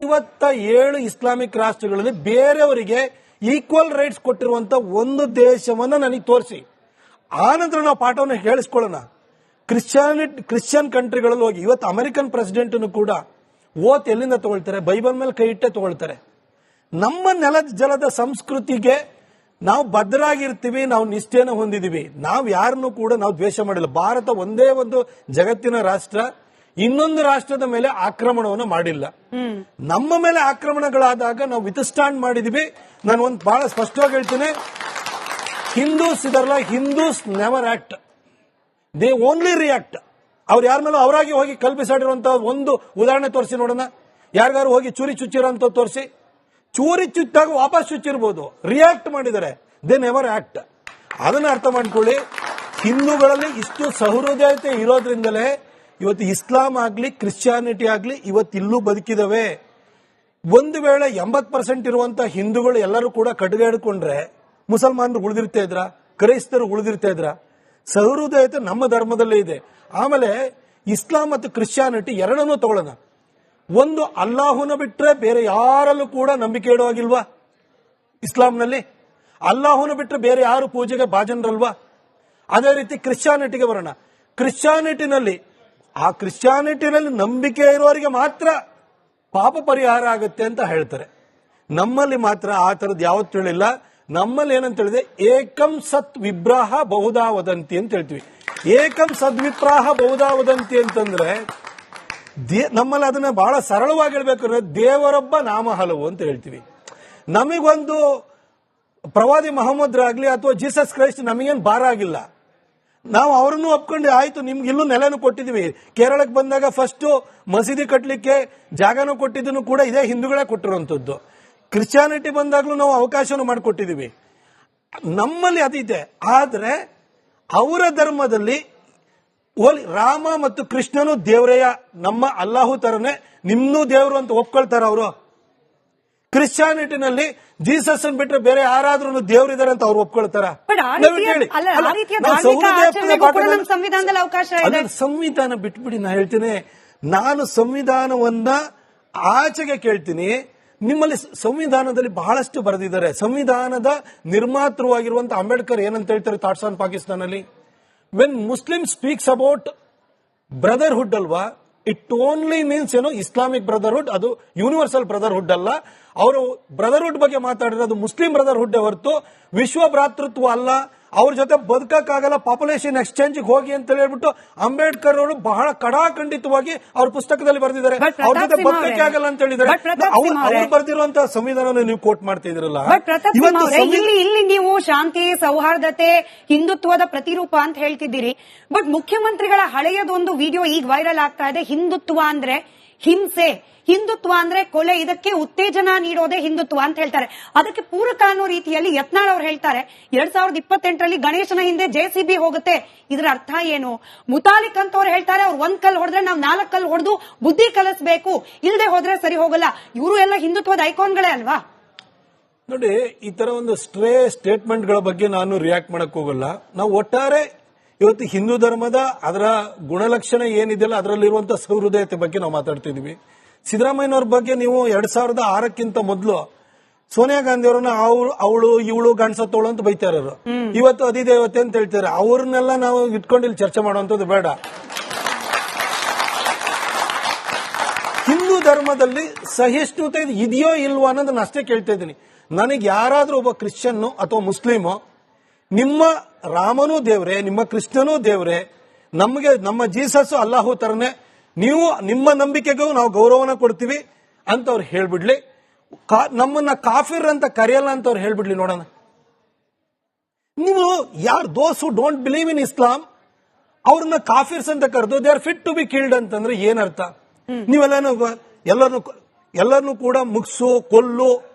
57 Islamic ರಾಷ್ಟ್ರಗಳಲ್ಲಿ ಬೇರೆಯವರಿಗೆ equal rights ಕೊಟ್ಟಿರುವಂತ ಒಂದು ದೇಶವನ್ನ ನನಗೆ ತೋರಿಸಿ. ಆನಂತರ ನಾವು ಪಾಠವನ್ನು ಹೇಳಿಸ್ಕೊಳ್ಳೋಣ. ಕ್ರಿಶ್ಚಿಯನ್ ಕಂಟ್ರಿಗಳಲ್ಲಿ ಹೋಗಿ ಇವತ್ತು ಅಮೆರಿಕನ್ ಪ್ರೆಸಿಡೆಂಟ್ ಕೂಡ ಓತ್ ಎಲ್ಲಿಂದ ತಗೊಳ್ತಾರೆ? ಬೈಬಲ್ ಮೇಲೆ ಕೈ ಇಟ್ಟೆ ತಗೊಳ್ತಾರೆ. ನಮ್ಮ ನೆಲದ ಜಲದ ಸಂಸ್ಕೃತಿಗೆ ನಾವು ಬದ್ಧರಾಗಿರ್ತೀವಿ, ನಾವು ನಿಷ್ಠೆಯನ್ನು ಹೊಂದಿದೀವಿ. ನಾವು ಯಾರನ್ನು ಕೂಡ ನಾವು ದ್ವೇಷ ಮಾಡಿಲ್ಲ. ಭಾರತ ಒಂದೇ ಒಂದು ಜಗತ್ತಿನ ರಾಷ್ಟ್ರ ಇನ್ನೊಂದು ರಾಷ್ಟ್ರದ ಮೇಲೆ ಆಕ್ರಮಣವನ್ನು ಮಾಡಿಲ್ಲ. ನಮ್ಮ ಮೇಲೆ ಆಕ್ರಮಣಗಳಾದಾಗ ನಾವು ವಿತ್ಸ್ಟ್ಯಾಂಡ್ ಮಾಡಿದೀವಿ. ನಾನು ಒಂದು ಬಹಳ ಸ್ಪಷ್ಟವಾಗಿ ಹೇಳ್ತೀನಿ, ಹಿಂದೂಸ್ ಇದರಲ್ಲ, Hindus never act, they only react. ಅವ್ರು ಯಾರ ಮೇಲೂ ಅವರಾಗಿ ಹೋಗಿ ಕಲ್ಪಿಸಾಡಿರುವಂತಹ ಒಂದು ಉದಾಹರಣೆ ತೋರಿಸಿ ನೋಡೋಣ. ಯಾರಿಗಾರು ಹೋಗಿ ಚೂರಿ ಚುಚ್ಚಿರೋಂತ ತೋರಿಸಿ. ಚೂರಿ ಚುಚ್ಚಾಗ ವಾಪಸ್ ಚುಚ್ಚಿರ್ಬೋದು, ರಿಯಾಕ್ಟ್ ಮಾಡಿದ್ದಾರೆ, ದೇ ನೆವರ್ ಆಕ್ಟ್. ಅದನ್ನ ಅರ್ಥ ಮಾಡ್ಕೊಳ್ಳಿ. ಹಿಂದೂಗಳಲ್ಲಿ ಇಷ್ಟು ಸಹೃದಯತೆ ಇರೋದ್ರಿಂದಲೇ ಇವತ್ತು ಇಸ್ಲಾಂ ಆಗ್ಲಿ ಕ್ರಿಶ್ಚಿಯಾನಿಟಿ ಆಗ್ಲಿ ಇವತ್ತಿಲ್ಲೂ ಬದುಕಿದವೆ. ಒಂದು ವೇಳೆ 80% ಇರುವಂತಹ ಹಿಂದೂಗಳು ಎಲ್ಲರೂ ಕೂಡ ಕಟ್ಗೆ ಹಿಡ್ಕೊಂಡ್ರೆ ಮುಸಲ್ಮಾನರು ಉಳಿದಿರ್ತಾ ಇದ್ರ, ಕ್ರೈಸ್ತರು ಉಳಿದಿರ್ತಾ ಇದ್ರ? ಸಹೃದಯತೆ ನಮ್ಮ ಧರ್ಮದಲ್ಲೇ ಇದೆ. ಆಮೇಲೆ ಇಸ್ಲಾಂ ಮತ್ತು ಕ್ರಿಶ್ಚಿಯಾನಿಟಿ ಎರಡನ್ನೂ ತಗೊಳ್ಳೋಣ. ಒಂದು, ಅಲ್ಲಾಹುನ ಬಿಟ್ರೆ ಬೇರೆ ಯಾರಲ್ಲೂ ಕೂಡ ನಂಬಿಕೆ ಇಡುವಾಗಿಲ್ವಾ? ಇಸ್ಲಾಂನಲ್ಲಿ ಅಲ್ಲಾಹುನ ಬಿಟ್ರೆ ಬೇರೆ ಯಾರು ಪೂಜೆಗೆ ಭಾಜನರಲ್ವಾ? ಅದೇ ರೀತಿ ಕ್ರಿಶ್ಚಿಯಾನಿಟಿಗೆ ಬರೋಣ. ಕ್ರಿಶ್ಚಿಯಾನಿಟಿನಲ್ಲಿ ನಂಬಿಕೆ ಇರುವವರಿಗೆ ಮಾತ್ರ ಪಾಪ ಪರಿಹಾರ ಆಗುತ್ತೆ ಅಂತ ಹೇಳ್ತಾರೆ. ನಮ್ಮಲ್ಲಿ ಮಾತ್ರ ಆ ತರದ್ ಯಾವತ್ತೂ ಹೇಳಿಲ್ಲ. ನಮ್ಮಲ್ಲಿ ಏನಂತ ಹೇಳಿದೆ, ಏಕಂ ಸತ್ ವಿಬ್ರಾಹ ಬಹುಧಾ ವದಂತಿ ಅಂತ ಹೇಳ್ತೀವಿ. ಏಕಂ ಸದ್ವಿಪ್ರಾಹ ಬಹುಧಾ ವದಂತಿ ಅಂತಂದ್ರೆ ನಮ್ಮಲ್ಲಿ ಅದನ್ನ ಬಹಳ ಸರಳವಾಗಿ ಹೇಳ್ಬೇಕಂದ್ರೆ ದೇವರೊಬ್ಬ ನಾಮ ಹಲವು ಅಂತ ಹೇಳ್ತೀವಿ. ನಮಗೊಂದು ಪ್ರವಾದಿ ಮಹಮ್ಮದ್ ಆಗ್ಲಿ ಅಥವಾ ಜೀಸಸ್ ಕ್ರೈಸ್ಟ್ ನಮಗೇನು ಭಾರ ಆಗಿಲ್ಲ. ನಾವು ಅವರನ್ನು ಒಪ್ಕೊಂಡು ಆಯ್ತು, ನಿಮ್ಗೆ ಇಲ್ಲೂ ನೆಲೆನೂ ಕೊಟ್ಟಿದೀವಿ. ಕೇರಳಕ್ಕೆ ಬಂದಾಗ ಫಸ್ಟ್ ಮಸೀದಿ ಕಟ್ಟಲಿಕ್ಕೆ ಜಾಗನೂ ಕೊಟ್ಟಿದ್ದನ್ನು ಕೂಡ ಇದೇ ಹಿಂದೂಗಳೇ ಕೊಟ್ಟಿರುವಂತದ್ದು. ಕ್ರಿಶ್ಚಿಯಾನಿಟಿ ಬಂದಾಗ್ಲೂ ನಾವು ಅವಕಾಶನೂ ಮಾಡಿಕೊಟ್ಟಿದೀವಿ. ನಮ್ಮಲ್ಲಿ ಅದಿದೆ. ಆದ್ರೆ ಅವರ ಧರ್ಮದಲ್ಲಿ ರಾಮ ಮತ್ತು ಕೃಷ್ಣನು ದೇವರೆಯ, ನಮ್ಮ ಅಲ್ಲಾಹು ತರನೇ ನಿಮ್ನೂ ದೇವರು ಅಂತ ಒಪ್ಕೊಳ್ತಾರ ಅವರು. ಕ್ರಿಶ್ಚಿಯಾನಿಟಿನಲ್ಲಿ ಜೀಸಸ್ ಅನ್ ಬಿಟ್ರೆ ಬೇರೆ ಯಾರಾದ್ರೂ ದೇವರಿದ್ದಾರೆ ಅಂತ ಅವ್ರು ಒಪ್ಕೊಳ್ತಾರ? ಸಂವಿಧಾನ ಬಿಟ್ಬಿಡಿ. ನಾ ಹೇಳ್ತೀನಿ, ನಾನು ಸಂವಿಧಾನವನ್ನ ಆಚೆಗೆ ಕೇಳ್ತೀನಿ. ನಿಮ್ಮಲ್ಲಿ ಸಂವಿಧಾನದಲ್ಲಿ ಬಹಳಷ್ಟು ಬರೆದಿದ್ದಾರೆ. ಸಂವಿಧಾನದ ನಿರ್ಮಾತೃವಾಗಿರುವಂತಹ ಅಂಬೇಡ್ಕರ್ ಏನಂತ ಹೇಳ್ತಾರೆ ಥಾಟ್ಸ್ ಆನ್ ಪಾಕಿಸ್ತಾನಲ್ಲಿ? When Muslim speaks about brotherhood ಅಲ್ವಾ, ಇಟ್ ಓನ್ಲಿ ಮೀನ್ಸ್ ಏನೋ ಇಸ್ಲಾಮಿಕ್ ಬ್ರದರ್ಹುಡ್, ಅದು ಯೂನಿವರ್ಸಲ್ ಬ್ರದರ್ಹುಡ್ ಅಲ್ಲ. ಅವರು ಬ್ರದರ್ಹುಡ್ ಬಗ್ಗೆ ಮಾತಾಡಿರೋದು ಮುಸ್ಲಿಂ ಬ್ರದರ್ಹುಡ್ ಹೊರತು ವಿಶ್ವ ಭ್ರಾತೃತ್ವ ಅಲ್ಲ. ಅವ್ರ ಜೊತೆ ಬದುಕಕ್ಕಾಗಲ್ಲ, ಪಾಪ್ಯುಲೇಷನ್ ಎಕ್ಸ್ಚೇಂಜ್ ಹೋಗಿ ಅಂತ ಹೇಳ್ಬಿಟ್ಟು ಅಂಬೇಡ್ಕರ್ ಅವರು ಬಹಳ ಕಡಾಖಂಡಿತವಾಗಿ ಅವ್ರ ಪುಸ್ತಕದಲ್ಲಿ ಬರೆದಿದ್ದಾರೆ. ಅವ್ರ ಜೊತೆ ಬದುಕಕ್ಕೆ ಆಗಲ್ಲ ಅಂತ ಹೇಳಿದ್ದಾರೆ. ಅವ್ರು ಬರೆದಿರುವಂತಹ ಸಂವಿಧಾನ ನೀವು ಕೋಟ್ ಮಾಡ್ತಾ ಇದ್ರಲ್ಲ. ಇಲ್ಲಿ ನೀವು ಶಾಂತಿ, ಸೌಹಾರ್ದತೆ, ಹಿಂದುತ್ವದ ಪ್ರತಿರೂಪ ಅಂತ ಹೇಳ್ತಿದ್ದೀರಿ. ಬಟ್ ಮುಖ್ಯಮಂತ್ರಿಗಳ ಹಳೆಯದೊಂದು ವಿಡಿಯೋ ಈಗ ವೈರಲ್ ಆಗ್ತಾ ಇದೆ. ಹಿಂದುತ್ವ ಅಂದ್ರೆ ಹಿಂಸೆ, ಹಿಂದುತ್ವ ಅಂದ್ರೆ ಕೊಲೆ, ಇದಕ್ಕೆ ಉತ್ತೇಜನ ನೀಡೋದೇ ಹಿಂದುತ್ವ ಅಂತ ಹೇಳ್ತಾರೆ. ಅದಕ್ಕೆ ಪೂರಕ ಅನ್ನೋ ರೀತಿಯಲ್ಲಿ ಯತ್ನಾಳ್ ಅವರು ಹೇಳ್ತಾರೆ 2028ರಲ್ಲಿ ಗಣೇಶನ ಹಿಂದೆ JCB ಹೋಗುತ್ತೆ. ಇದರ ಅರ್ಥ ಏನು? ಮುತಾಲಿಕ್ ಅಂತ ಅವ್ರು ಹೇಳ್ತಾರೆ, ಅವ್ರು 1 ಕಲ್ಲು ಹೊಡೆದ್ರೆ ನಾವು 4 ಕಲ್ಲು ಹೊಡೆದು ಬುದ್ಧಿ ಕಲಿಸಬೇಕು, ಇಲ್ಲದೆ ಹೋದ್ರೆ ಸರಿ ಹೋಗಲ್ಲ. ಇವರು ಎಲ್ಲ ಹಿಂದುತ್ವದ ಐಕಾನ್ಗಳೇ ಅಲ್ವಾ? ನೋಡಿ, ಈ ತರ ಒಂದು ಸ್ಟೇಟ್ಮೆಂಟ್ ಗಳ ಬಗ್ಗೆ ನಾನು ರಿಯಾಕ್ಟ್ ಮಾಡಕ್ ಹೋಗಲ್ಲ. ನಾವು ಒಟ್ಟಾರೆ ಇವತ್ತು ಹಿಂದೂ ಧರ್ಮದ ಅದರ ಗುಣಲಕ್ಷಣ ಏನಿದೆಯಲ್ಲ ಅದರಲ್ಲಿರುವಂತಹ ಸಹೃದಯತೆ ಬಗ್ಗೆ ನಾವು ಮಾತಾಡ್ತಿದೀವಿ. ಸಿದ್ದರಾಮಯ್ಯನವ್ರ ಬಗ್ಗೆ ನೀವು 2006ಕ್ಕಿಂತ ಮೊದಲು ಸೋನಿಯಾ ಗಾಂಧಿ ಅವರನ್ನ ಅವಳು ಇವಳು ಗಂಡಸತ್ತವಳು ಅಂತ ಬೈತಾ ಇರೋರು. ಇವತ್ತು ಅಧಿದೇವತೆ ಅಂತ ಹೇಳ್ತಾರೆ. ಅವ್ರನ್ನೆಲ್ಲ ನಾವು ಇಟ್ಕೊಂಡು ಇಲ್ಲಿ ಚರ್ಚೆ ಮಾಡುವಂತದ್ದು ಬೇಡ. ಹಿಂದೂ ಧರ್ಮದಲ್ಲಿ ಸಹಿಷ್ಣುತೆ ಇದೆಯೋ ಇಲ್ವೋ ಅನ್ನೋದನ್ನ ಅಷ್ಟೇ ಕೇಳ್ತಾ ಇದ್ದೀನಿ. ನನಗೆ ಯಾರಾದ್ರೂ ಒಬ್ಬ ಕ್ರಿಶ್ಚಿಯನ್ ಅಥವಾ ಮುಸ್ಲಿಮು ನಿಮ್ಮ ರಾಮನೂ ದೇವ್ರೆ, ನಿಮ್ಮ ಕೃಷ್ಣನೂ ದೇವ್ರೆ, ನಮಗೆ ನಮ್ಮ ಜೀಸಸ್ ಅಲ್ಲಾಹು ತರನೇ, ನೀವು ನಿಮ್ಮ ನಂಬಿಕೆಗೂ ನಾವು ಗೌರವನ ಕೊಡ್ತೀವಿ ಅಂತ ಅವ್ರು ಹೇಳ್ಬಿಡ್ಲಿ. ನಮ್ಮನ್ನ ಕಾಫಿರ್ ಅಂತ ಕರೆಯಲ್ಲ ಅಂತ ಅವ್ರು ಹೇಳ್ಬಿಡ್ಲಿ ನೋಡೋಣ. ನೀವು ಯಾರು ದೋಸ್ ಹು ಡೋಂಟ್ ಬಿಲೀವ್ ಇನ್ ಇಸ್ಲಾಂ ಅವ್ರನ್ನ ಕಾಫಿರ್ಸ್ ಅಂತ ಕರೆದು they are fit to be killed ಅಂತಂದ್ರೆ ಏನರ್ಥ? ಎಲ್ಲರನ್ನು ಕೂಡ ಮುಗಿಸು, ಕೊಲ್ಲು,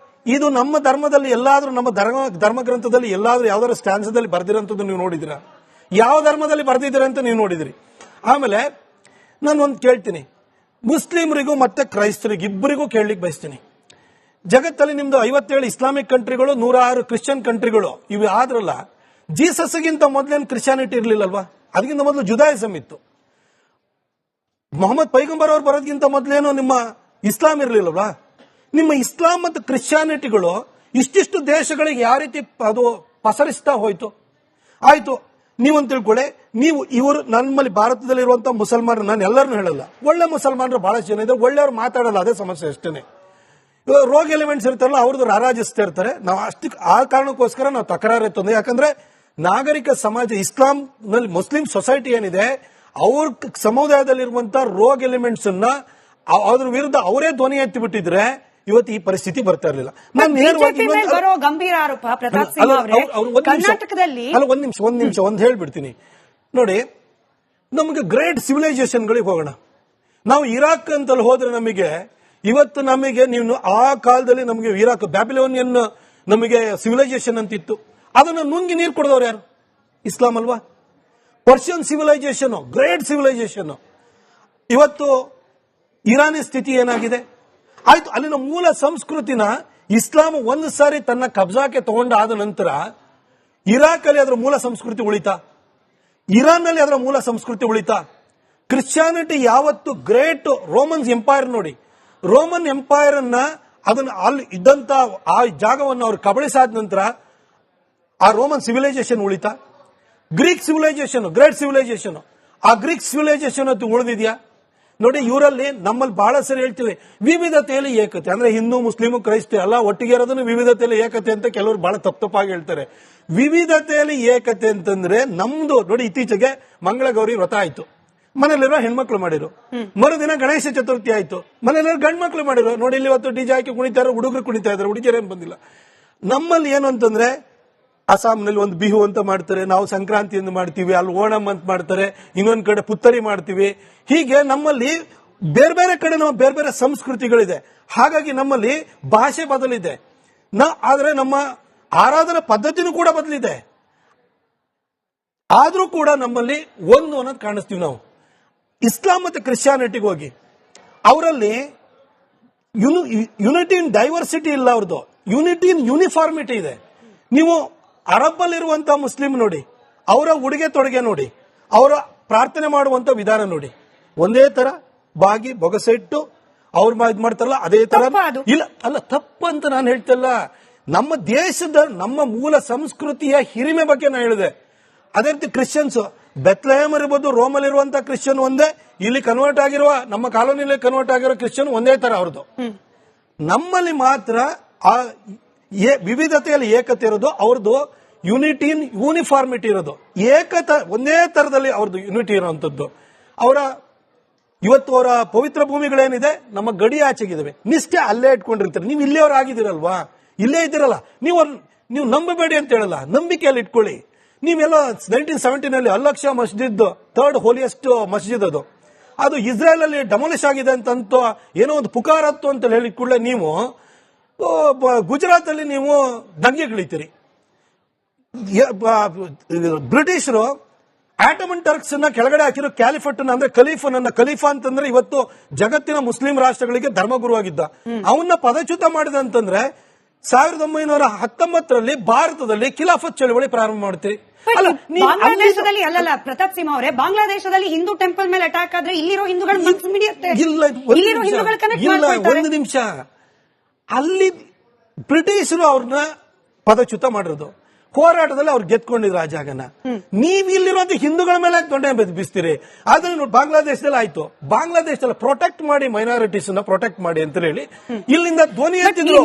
ಇದು ನಮ್ಮ ಧರ್ಮದಲ್ಲಿ ಎಲ್ಲಾದ್ರೂ, ನಮ್ಮ ಧರ್ಮ ಗ್ರಂಥದಲ್ಲಿ ಎಲ್ಲಾದ್ರೂ ಯಾವ್ದಾದ್ರು ಸ್ಟ್ಯಾನ್ಸದಲ್ಲಿ ಬರ್ದಿರೋಂಥದ್ದು ನೀವು ನೋಡಿದಿರಾ? ಯಾವ ಧರ್ಮದಲ್ಲಿ ಬರ್ದಿದ್ದೀರಾ ಅಂತ ನೀವು ನೋಡಿದ್ರಿ? ಆಮೇಲೆ ನಾನು ಒಂದು ಕೇಳ್ತೀನಿ, ಮುಸ್ಲಿಮರಿಗೂ ಮತ್ತೆ ಕ್ರೈಸ್ತರಿಗೂ ಇಬ್ಬರಿಗೂ ಕೇಳಲಿಕ್ಕೆ ಬಯಸ್ತೀನಿ. ಜಗತ್ತಲ್ಲಿ ನಿಮ್ದು 57 ಇಸ್ಲಾಮಿಕ್ ಕಂಟ್ರಿಗಳು, 106 ಕ್ರಿಶ್ಚಿಯನ್ ಕಂಟ್ರಿಗಳು ಇವು ಆದ್ರಲ್ಲ, ಜೀಸಸ್ಗಿಂತ ಮೊದಲೇನು ಕ್ರಿಶ್ಚಿಯಾನಿಟಿ ಇರ್ಲಿಲ್ಲಲ್ವಾ? ಅದಕ್ಕಿಂತ ಮೊದಲು ಜುದಾಯಿಸಮ್ ಇತ್ತು. ಮೊಹಮ್ಮದ್ ಪೈಗಂಬರ್ ಅವ್ರು ಬರೋದಕ್ಕಿಂತ ಮೊದಲೇನು ನಿಮ್ಮ ಇಸ್ಲಾಂ ಇರ್ಲಿಲ್ಲವಾ? ನಿಮ್ಮ ಇಸ್ಲಾಂ ಮತ್ತು ಕ್ರಿಶ್ಚಿಯಾನಿಟಿಗಳು ಇಷ್ಟಿಷ್ಟು ದೇಶಗಳಿಗೆ ಯಾವ ರೀತಿ ಅದು ಪಸರಿಸ್ತಾ ಹೋಯ್ತು. ಆಯ್ತು, ನೀವಂತ ತಿಳ್ಕೊಳ್ಳಿ, ನೀವು ಇವರು ನಮ್ಮಲ್ಲಿ ಭಾರತದಲ್ಲಿರುವಂತಹ ಮುಸಲ್ಮಾನರು, ನಾನು ಎಲ್ಲರನ್ನೂ ಹೇಳಲ್ಲ, ಒಳ್ಳೆ ಮುಸಲ್ಮಾನರು ಬಹಳಷ್ಟು ಜನ ಇದ್ದಾರೆ, ಒಳ್ಳೆಯವರು ಮಾತಾಡಲ್ಲ, ಅದೇ ಸಮಸ್ಯೆ ಅಷ್ಟೇನೆ. ರೋಗ್ ಎಲಿಮೆಂಟ್ಸ್ ಇರ್ತಾರಲ್ಲ ಅವ್ರದ್ದು ರಾರಾಜಿಸ್ತಾ ಇರ್ತಾರೆ. ನಾವು ಆ ಕಾರಣಕ್ಕೋಸ್ಕರ ನಾವು ತಕರಾರು ತಂದೆ. ಯಾಕಂದ್ರೆ ನಾಗರಿಕ ಸಮಾಜ, ಇಸ್ಲಾಂ ನಲ್ಲಿ ಮುಸ್ಲಿಂ ಸೊಸೈಟಿ ಏನಿದೆ, ಅವ್ರ ಸಮುದಾಯದಲ್ಲಿರುವಂತಹ ರೋಗ್ ಎಲಿಮೆಂಟ್ಸ್ ಅನ್ನ ಅದ್ರ ವಿರುದ್ಧ ಅವರೇ ಧ್ವನಿ ಎತ್ತಿ ಬಿಟ್ಟಿದ್ರೆ ಇವತ್ತು ಈ ಪರಿಸ್ಥಿತಿ ಬರ್ತಾ ಇರಲಿಲ್ಲ. ನಾನು ನೇರವಾಗಿ ಬರೋ ಗಂಭೀರ ಆರೋಪ ಪ್ರತಾಪ್ ಸಿಂಹ ಅವರೇ, ಕರ್ನಾಟಕದಲ್ಲಿ ಒಂದ್ ನಿಮಿಷ ಹೇಳ್ಬಿಡ್ತೀನಿ ನೋಡಿ. ನಮಗೆ ಗ್ರೇಟ್ ಸಿವಿಲೈಸೇಷನ್ಗಳಿಗೆ ಹೋಗೋಣ. ನಾವು ಇರಾಕ್ ಅಂತಲ್ಲಿ ಹೋದ್ರೆ ನಮಗೆ ನೀವು ಆ ಕಾಲದಲ್ಲಿ ನಮಗೆ ಇರಾಕ್ ಬ್ಯಾಬಿಲೋನಿಯನ್ ನಮಗೆ ಸಿವಿಲೈಸೇಷನ್ ಅಂತಿತ್ತು. ಅದನ್ನ ನುಂಗಿ ನೀರು ಕೊಡದವ್ರು ಯಾರು? ಇಸ್ಲಾಂ ಅಲ್ವಾ? Persian civilisation, great civilisation. ಇವತ್ತು ಇರಾನಿ ಸ್ಥಿತಿ ಏನಾಗಿದೆ? ಆಯ್ತು, ಅಲ್ಲಿನ ಮೂಲ ಸಂಸ್ಕೃತಿನ ಇಸ್ಲಾಂ ಒಂದು ಸಾರಿ ತನ್ನ ಕಬ್ಜಾಕ್ಕೆ ತಗೊಂಡಾದ ನಂತರ ಇರಾಕ್ ಅಲ್ಲಿ ಅದರ ಮೂಲ ಸಂಸ್ಕೃತಿ ಉಳಿತಾ? ಇರಾನ್ ನಲ್ಲಿ ಅದರ ಮೂಲ ಸಂಸ್ಕೃತಿ ಉಳಿತಾ? ಕ್ರಿಶ್ಚಿಯಾನಿಟಿ ಯಾವತ್ತು ಗ್ರೇಟ್ ರೋಮನ್ಸ್ ಎಂಪೈರ್ ನೋಡಿ, ರೋಮನ್ ಎಂಪೈರ್ ಅನ್ನ ಅದನ್ನ ಅಲ್ಲಿ ಇದ್ದಂತ ಆ ಜಾಗವನ್ನು ಅವರು ಕಬಳಿಸಾದ ನಂತರ ಆ ರೋಮನ್ ಸಿವಿಲೈಸೇಷನ್ ಉಳಿತಾ? ಗ್ರೀಕ್ ಸಿವಿಲೈಸೇಷನ್, ಗ್ರೇಟ್ ಸಿವಿಲೈಸೇಷನ್, ಆ ಗ್ರೀಕ್ ಸಿವಿಲೈಸೇಷನ್ ಅದು ಉಳಿದಿದ್ಯಾ ನೋಡಿ? ಇವರಲ್ಲಿ ನಮ್ಮಲ್ಲಿ ಬಹಳ ಸರಿ ಹೇಳ್ತೀವಿ ವಿವಿಧತೆಯಲ್ಲಿ ಏಕತೆ, ಅಂದ್ರೆ ಹಿಂದೂ ಮುಸ್ಲಿಮು ಕ್ರೈಸ್ತ ಎಲ್ಲ ಒಟ್ಟಿಗೆ ಇರೋದನ್ನು ವಿವಿಧತೆಯಲ್ಲಿ ಏಕತೆ ಅಂತ ಕೆಲವರು ಬಹಳ ತಪ್ಪಾಗಿ ಹೇಳ್ತಾರೆ. ವಿವಿಧತೆಯಲ್ಲಿ ಏಕತೆ ಅಂತಂದ್ರೆ ನಮ್ದು ನೋಡಿ, ಇತ್ತೀಚೆಗೆ ಮಂಗಳಗೌರಿ ವ್ರತ ಆಯ್ತು, ಮನೆಯಲ್ಲಿರೋ ಹೆಣ್ಮಕ್ಳು ಮಾಡಿರು. ಮರುದಿನ ಗಣೇಶ ಚತುರ್ಥಿ ಆಯ್ತು, ಮನೆಯಲ್ಲಿರೋ ಗಂಡು ಮಕ್ಳು ಮಾಡಿರು. ನೋಡಿ, ಇಲ್ಲಿ ಇವತ್ತು ಡಿಜೆ ಹಾಕಿ ಕುಣಿತಾರೆ, ಹುಡುಗರು ಕುಣಿತಾ ಇದ್ದಾರೆ, ಹುಡುಗಿಯರೇನು ಬಂದಿಲ್ಲ. ನಮ್ಮಲ್ಲಿ ಏನು ಅಂತಂದ್ರೆ ಅಸ್ಸಾಂನಲ್ಲಿ ಒಂದು ಬಿಹು ಅಂತ ಮಾಡ್ತಾರೆ, ನಾವು ಸಂಕ್ರಾಂತಿ ಎಂದು ಮಾಡ್ತೀವಿ, ಅಲ್ಲಿ ಓಣಂ ಅಂತ ಮಾಡ್ತಾರೆ, ಇನ್ನೊಂದ್ ಕಡೆ ಪುತ್ತರಿ ಮಾಡ್ತೀವಿ. ಹೀಗೆ ನಮ್ಮಲ್ಲಿ ಬೇರೆ ಬೇರೆ ಕಡೆ ನಾವು ಬೇರೆ ಬೇರೆ ಸಂಸ್ಕೃತಿಗಳಿದೆ. ಹಾಗಾಗಿ ನಮ್ಮಲ್ಲಿ ಭಾಷೆ ಬದಲಿದೆ, ಆದ್ರೆ ನಮ್ಮ ಆರಾಧನಾ ಪದ್ಧತಿನೂ ಕೂಡ ಬದಲಿದೆ. ಆದ್ರೂ ಕೂಡ ನಮ್ಮಲ್ಲಿ ಒಂದು ಅನ್ನೋದು ಕಾಣಿಸ್ತೀವಿ ನಾವು. ಇಸ್ಲಾಂ ಮತ್ತು ಕ್ರಿಶ್ಚಿಯಾನಿಟಿಗೆ ಹೋಗಿ ಅವರಲ್ಲಿ ಯುನಿಟಿ ಇನ್ ಡೈವರ್ಸಿಟಿ ಇಲ್ಲ, ಅವ್ರದ್ದು ಯುನಿಟಿ ಇನ್ ಯೂನಿಫಾರ್ಮಿಟಿ ಇದೆ. ನೀವು ಅರಬ್ ಅಲ್ಲಿರುವಂತಹ ಮುಸ್ಲಿಂ ನೋಡಿ, ಅವರ ಉಡುಗೆ ತೊಡುಗೆ ನೋಡಿ, ಅವರ ಪ್ರಾರ್ಥನೆ ಮಾಡುವಂತ ವಿಧಾನ ನೋಡಿ, ಒಂದೇ ತರ ಬಾಗಿ ಬೊಗಸೆ ಇಟ್ಟು ಅವ್ರು ಇದು ಮಾಡ್ತಾರಲ್ಲ ಅದೇ ತರ ಇಲ್ಲ. ಅಲ್ಲ, ತಪ್ಪು ಅಂತ ನಾನು ಹೇಳ್ತಲ್ಲ. ನಮ್ಮ ದೇಶದ ನಮ್ಮ ಮೂಲ ಸಂಸ್ಕೃತಿಯ ಹಿರಿಮೆ ಬಗ್ಗೆ ನಾನು ಹೇಳಿದೆ. ಅದೇ ರೀತಿ ಕ್ರಿಶ್ಚಿಯನ್ಸ್, ಬೆತ್ಲೆಹೇಮ್ ಇರ್ಬೋದು, ರೋಮಲ್ಲಿ ಇರುವಂತಹ ಕ್ರಿಶ್ಚಿಯನ್ ಒಂದೇ, ಇಲ್ಲಿ ಕನ್ವರ್ಟ್ ಆಗಿರುವ ನಮ್ಮ ಕಾಲೋನಿಯಲ್ಲಿ ಕನ್ವರ್ಟ್ ಆಗಿರೋ ಕ್ರಿಶ್ಚಿಯನ್ ಒಂದೇ ತರ ಅವ್ರದ್ದು. ನಮ್ಮಲ್ಲಿ ಮಾತ್ರ ಆ ವಿವಿಧತೆಯಲ್ಲಿ ಏಕತೆ ಇರೋದು, ಅವ್ರದ್ದು ಯೂನಿಟಿ ಇನ್ ಯೂನಿಫಾರ್ಮಿಟಿ ಇರೋದು, ಒಂದೇ ತರದಲ್ಲಿ ಅವ್ರದ್ದು ಯೂನಿಟಿ ಇರುವಂತದ್ದು. ಇವತ್ತು ಅವರ ಪವಿತ್ರ ಭೂಮಿಗಳೇನಿದೆ ನಮ್ಮ ಗಡಿ ಆಚೆಗಿದಾವೆ, ನಿಷ್ಠೆ ಅಲ್ಲೇ ಇಟ್ಕೊಂಡಿರ್ತಾರೆ. ನೀವು ಇಲ್ಲಿಯವ್ರು ಆಗಿದ್ದೀರಲ್ವಾ, ಇಲ್ಲೇ ಇದ್ದೀರಲ್ಲ, ನೀವು ನಂಬಬೇಡಿ ಅಂತ ಹೇಳಲ್ಲ, ನಂಬಿಕೆಯಲ್ಲಿ ಇಟ್ಕೊಳ್ಳಿ. ನೀವೆಲ್ಲ 1970 ಅಲ್-ಅಕ್ಸಾ ಮಸ್ಜಿದ್ ಥರ್ಡ್ ಹೋಲಿಯೆಸ್ಟ್ ಮಸ್ಜಿದ್ ಅದು ಇಸ್ರೇಲ್ ಅಲ್ಲಿ ಡೆಮಾಲಿಷ್ ಆಗಿದೆ ಅಂತ ಏನೋ ಒಂದು ಪುಕಾರತ್ತು ಅಂತ ಹೇಳಿ ಕೂಡಲೇ ನೀವು ಗುಜರಾತ್ ಅಲ್ಲಿ ನೀವು ದಂಗೆಗಿಳಿತೀರಿ. ಬ್ರಿಟಿಷರು ಆಟಮನ್ ಟರ್ಕ್ಸ್ ನ ಕೆಳಗಡೆ ಹಾಕಿರೋ ಕ್ಯಾಲಿಫಟ್ ಅಂದ್ರೆ ಖಲೀಫಾ ಅಂತಂದ್ರೆ ಇವತ್ತು ಜಗತ್ತಿನ ಮುಸ್ಲಿಂ ರಾಷ್ಟ್ರಗಳಿಗೆ ಧರ್ಮಗುರುವಾಗಿದ್ದ. ಅವನ್ನ ಪದಚ್ಯುತ ಮಾಡಿದಂತಂದ್ರೆ 1919 ಭಾರತದಲ್ಲಿ ಖಿಲಾಫತ್ ಚಳವಳಿ ಪ್ರಾರಂಭ ಮಾಡ್ತೀವಿ. ಬಾಂಗ್ಲಾದೇಶದಲ್ಲಿ ಅಲ್ಲಲ್ಲ ಪ್ರತಾಪ್ ಸಿಂಹ ಅವರೇ, ಬಾಂಗ್ಲಾದೇಶದಲ್ಲಿ ಹಿಂದೂ ಟೆಂಪಲ್ ಮೇಲೆ ಅಟ್ಯಾಕ್ ಆದ್ರೆ ಇಲ್ಲಿರೋ ಹಿಂದೂಗಳು ಒಂದು ನಿಮಿಷ, ಅಲ್ಲಿ ಬ್ರಿಟಿಷರು ಅವ್ರನ್ನ ಪದಚ್ಯುತ ಮಾಡಿರೋದು, ಹೋರಾಟದಲ್ಲಿ ಅವ್ರು ಗೆದ್ಕೊಂಡಿದ್ರು ಆ ಜಾಗನ. ನೀವು ಇಲ್ಲಿರುವಂತ ಹಿಂದೂಗಳ ಮೇಲೆ ತೊಂಡೆ ಬಿಸ್ತೀರಿ. ಆದ್ರೆ ಬಾಂಗ್ಲಾದೇಶದಲ್ಲಿ ಆಯ್ತು, ಬಾಂಗ್ಲಾದೇಶದಲ್ಲಿ ಪ್ರೊಟೆಕ್ಟ್ ಮಾಡಿ, ಮೈನಾರಿಟೀಸ್ ಪ್ರೊಟೆಕ್ಟ್ ಮಾಡಿ ಅಂತ ಹೇಳಿ ಇಲ್ಲಿಂದ ಧ್ವನಿ ಎತ್ತಿದ್ರು.